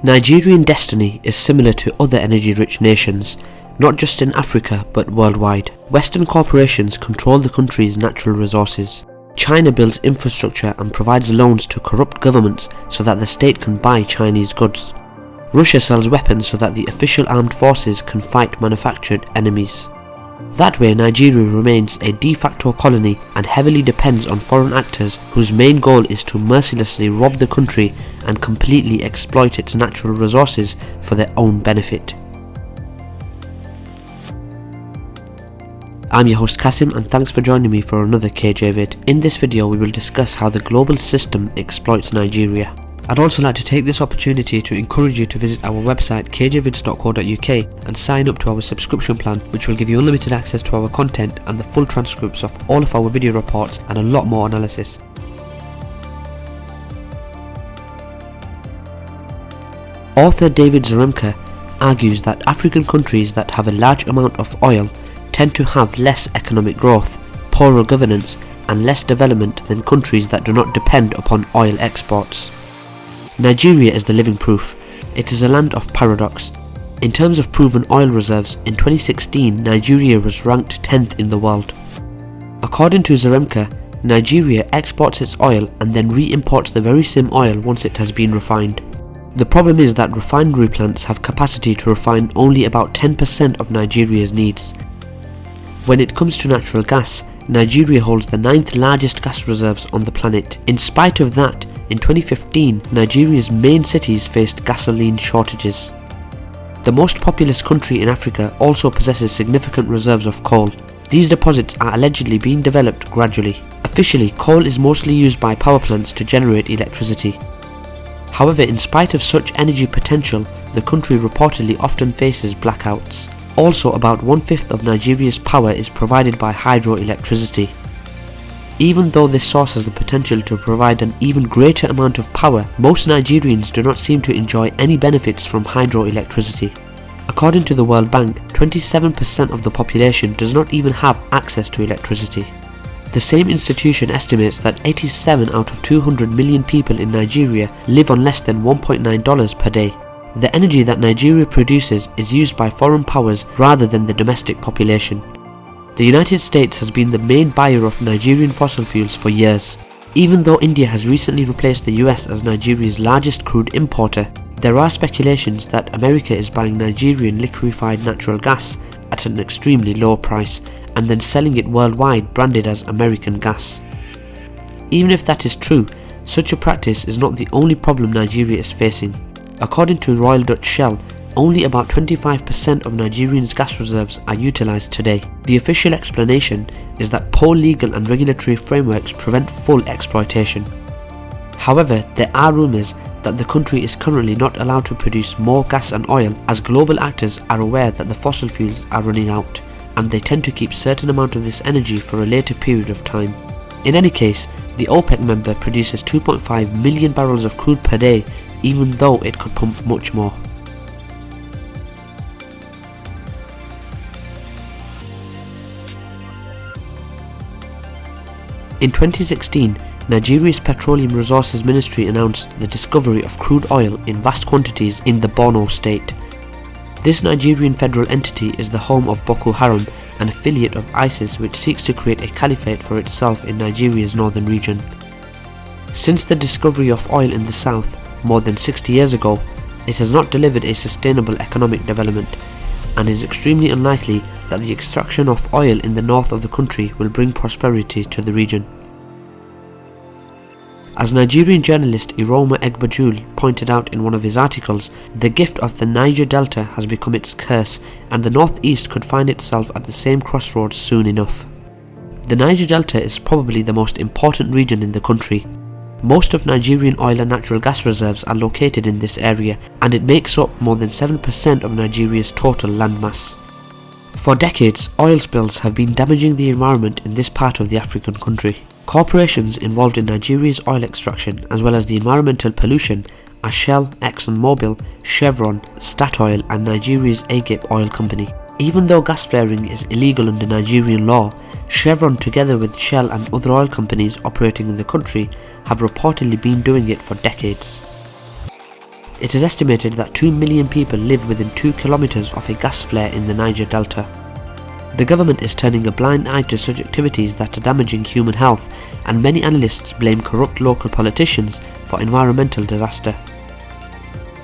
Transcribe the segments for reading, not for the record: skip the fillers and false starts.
Nigerian destiny is similar to other energy-rich nations, not just in Africa but worldwide. Western corporations control the country's natural resources. China builds infrastructure and provides loans to corrupt governments so that the state can buy Chinese goods. Russia sells weapons so that the official armed forces can fight manufactured enemies. That way, Nigeria remains a de facto colony and heavily depends on foreign actors whose main goal is to mercilessly rob the country and completely exploit its natural resources for their own benefit. I'm your host Kasim, and thanks for joining me for another KJ vid. In this video we will discuss how the global system exploits Nigeria. I'd also like to take this opportunity to encourage you to visit our website kjvids.co.uk and sign up to our subscription plan, which will give you unlimited access to our content and the full transcripts of all of our video reports and a lot more analysis. Author David Zaremka argues that African countries that have a large amount of oil tend to have less economic growth, poorer governance and less development than countries that do not depend upon oil exports. Nigeria is the living proof. It is a land of paradox. In terms of proven oil reserves, in 2016 Nigeria was ranked 10th in the world. According to Zaremka, Nigeria exports its oil and then re-imports the very same oil once it has been refined. The problem is that refinery plants have capacity to refine only about 10% of Nigeria's needs. When it comes to natural gas, Nigeria holds the 9th largest gas reserves on the planet. In spite of that, in 2015, Nigeria's main cities faced gasoline shortages. The most populous country in Africa also possesses significant reserves of coal. These deposits are allegedly being developed gradually. Officially, coal is mostly used by power plants to generate electricity. However, in spite of such energy potential, the country reportedly often faces blackouts. Also, about 1/5 of Nigeria's power is provided by hydroelectricity. Even though this source has the potential to provide an even greater amount of power, most Nigerians do not seem to enjoy any benefits from hydroelectricity. According to the World Bank, 27% of the population does not even have access to electricity. The same institution estimates that 87 out of 200 million people in Nigeria live on less than $1.9 per day. The energy that Nigeria produces is used by foreign powers rather than the domestic population. The United States has been the main buyer of Nigerian fossil fuels for years. Even though India has recently replaced the US as Nigeria's largest crude importer, there are speculations that America is buying Nigerian liquefied natural gas at an extremely low price and then selling it worldwide branded as American gas. Even if that is true, such a practice is not the only problem Nigeria is facing. According to Royal Dutch Shell, only about 25% of Nigerians' gas reserves are utilised today. The official explanation is that poor legal and regulatory frameworks prevent full exploitation. However, there are rumours that the country is currently not allowed to produce more gas and oil, as global actors are aware that the fossil fuels are running out, and they tend to keep a certain amount of this energy for a later period of time. In any case, the OPEC member produces 2.5 million barrels of crude per day, even though it could pump much more. In 2016, Nigeria's Petroleum Resources Ministry announced the discovery of crude oil in vast quantities in the Borno state. This Nigerian federal entity is the home of Boko Haram, an affiliate of ISIS which seeks to create a caliphate for itself in Nigeria's northern region. Since the discovery of oil in the south, more than 60 years ago, it has not delivered a sustainable economic development, and is extremely unlikely that the extraction of oil in the north of the country will bring prosperity to the region. As Nigerian journalist Iroma Egbajul pointed out in one of his articles, the gift of the Niger Delta has become its curse, and the northeast could find itself at the same crossroads soon enough. The Niger Delta is probably the most important region in the country. Most of Nigerian oil and natural gas reserves are located in this area, and it makes up more than 7% of Nigeria's total landmass. For decades, oil spills have been damaging the environment in this part of the African country. Corporations involved in Nigeria's oil extraction, as well as the environmental pollution, are Shell, ExxonMobil, Chevron, Statoil and Nigeria's Agip Oil Company. Even though gas flaring is illegal under Nigerian law, Chevron, together with Shell and other oil companies operating in the country, have reportedly been doing it for decades. It is estimated that 2 million people live within 2 kilometers of a gas flare in the Niger Delta. The government is turning a blind eye to such activities that are damaging human health, and many analysts blame corrupt local politicians for environmental disaster.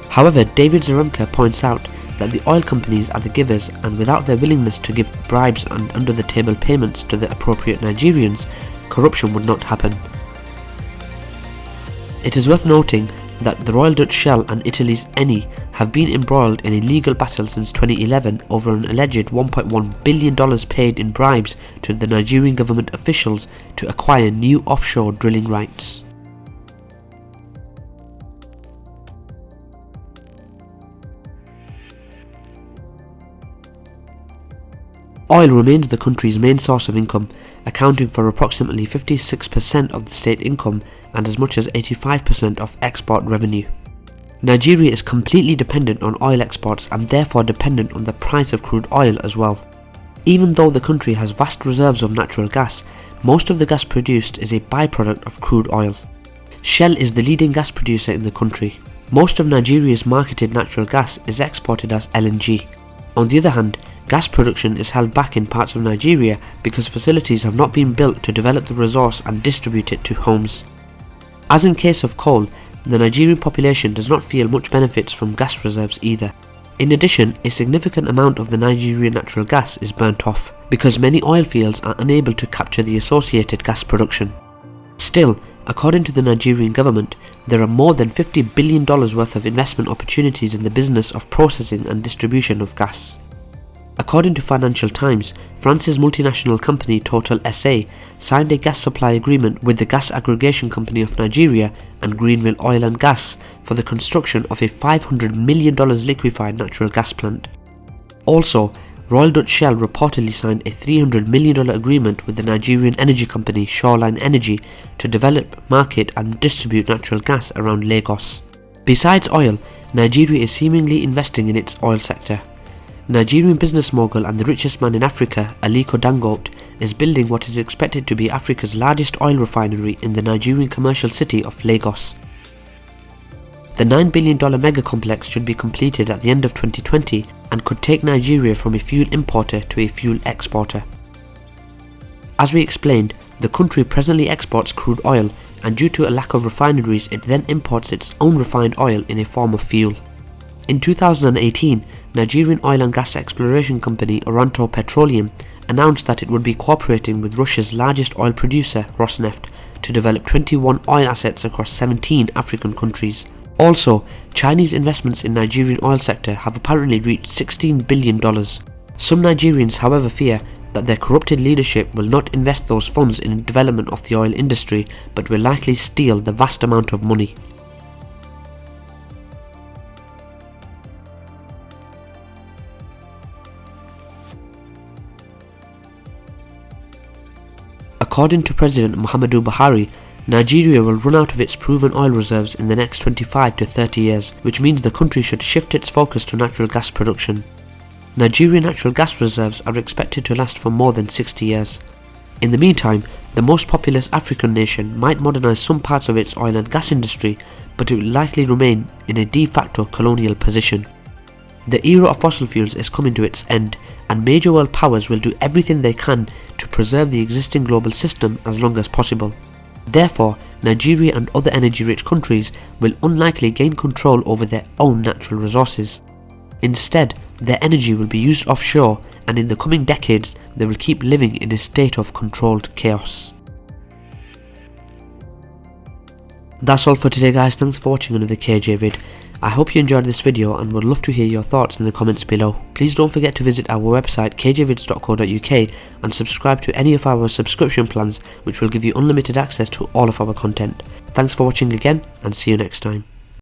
However, David Zaremka points out that the oil companies are the givers, and without their willingness to give bribes and under-the-table payments to the appropriate Nigerians, corruption would not happen. It is worth noting that the Royal Dutch Shell and Italy's Eni have been embroiled in a legal battle since 2011 over an alleged $1.1 billion paid in bribes to the Nigerian government officials to acquire new offshore drilling rights. Oil remains the country's main source of income, accounting for approximately 56% of the state income and as much as 85% of export revenue. Nigeria is completely dependent on oil exports and therefore dependent on the price of crude oil as well. Even though the country has vast reserves of natural gas, most of the gas produced is a byproduct of crude oil. Shell is the leading gas producer in the country. Most of Nigeria's marketed natural gas is exported as LNG. On the other hand, gas production is held back in parts of Nigeria because facilities have not been built to develop the resource and distribute it to homes. As in case of coal, the Nigerian population does not feel much benefits from gas reserves either. In addition, a significant amount of the Nigerian natural gas is burnt off, because many oil fields are unable to capture the associated gas production. Still, according to the Nigerian government, there are more than $50 billion worth of investment opportunities in the business of processing and distribution of gas. According to Financial Times, France's multinational company Total SA signed a gas supply agreement with the Gas Aggregation Company of Nigeria and Greenville Oil and Gas for the construction of a $500 million liquefied natural gas plant. Also, Royal Dutch Shell reportedly signed a $300 million agreement with the Nigerian energy company Shoreline Energy to develop, market and distribute natural gas around Lagos. Besides oil, Nigeria is seemingly investing in its oil sector. Nigerian business mogul and the richest man in Africa, Aliko Dangote, is building what is expected to be Africa's largest oil refinery in the Nigerian commercial city of Lagos. The $9 billion mega complex should be completed at the end of 2020 and could take Nigeria from a fuel importer to a fuel exporter. As we explained, the country presently exports crude oil, and due to a lack of refineries, it then imports its own refined oil in a form of fuel. In 2018, Nigerian oil and gas exploration company Oranto Petroleum announced that it would be cooperating with Russia's largest oil producer, Rosneft, to develop 21 oil assets across 17 African countries. Also, Chinese investments in Nigerian oil sector have apparently reached $16 billion. Some Nigerians, however, fear that their corrupted leadership will not invest those funds in the development of the oil industry, but will likely steal the vast amount of money. According to President Muhammadu Buhari, Nigeria will run out of its proven oil reserves in the next 25 to 30 years, which means the country should shift its focus to natural gas production. Nigerian natural gas reserves are expected to last for more than 60 years. In the meantime, the most populous African nation might modernize some parts of its oil and gas industry, but it will likely remain in a de facto colonial position. The era of fossil fuels is coming to its end, and major world powers will do everything they can to preserve the existing global system as long as possible. Therefore, Nigeria and other energy-rich countries will unlikely gain control over their own natural resources. Instead, their energy will be used offshore, and in the coming decades, they will keep living in a state of controlled chaos. That's all for today, guys. Thanks for watching another KJ vid. I hope you enjoyed this video and would love to hear your thoughts in the comments below. Please don't forget to visit our website kjvids.co.uk and subscribe to any of our subscription plans, which will give you unlimited access to all of our content. Thanks for watching again, and see you next time.